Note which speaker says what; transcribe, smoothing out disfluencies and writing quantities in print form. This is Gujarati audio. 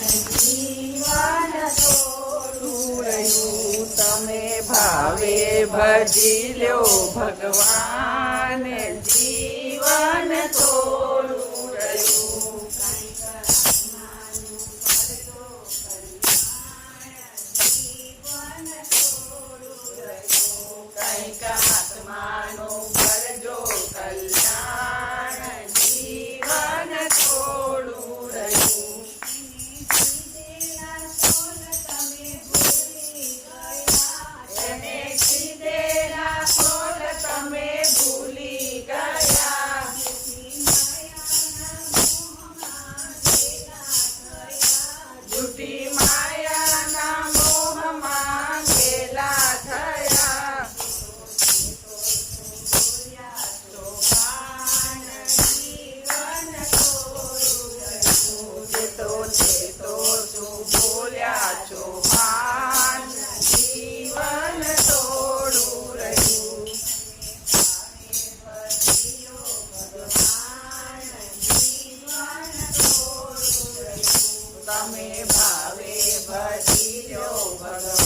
Speaker 1: જીવન થોડું રહ્યું, તમે ભાવે ભજી લ્યો ભગવાન, જીવન થોડું રહ્યું. કંઈક આત્માનું કરજો કલ્યાણ, જીવન થોડું રહ્યું. એને કીધેલા કોલ તમે ભૂલી ગયા, જૂઠી માયાના મોહમાં ગેલા થયા. બોલ્યા છો માન, જીવન થોડું રહ્યું. તમે ભાવે ભજી લ્યો ભગવાન.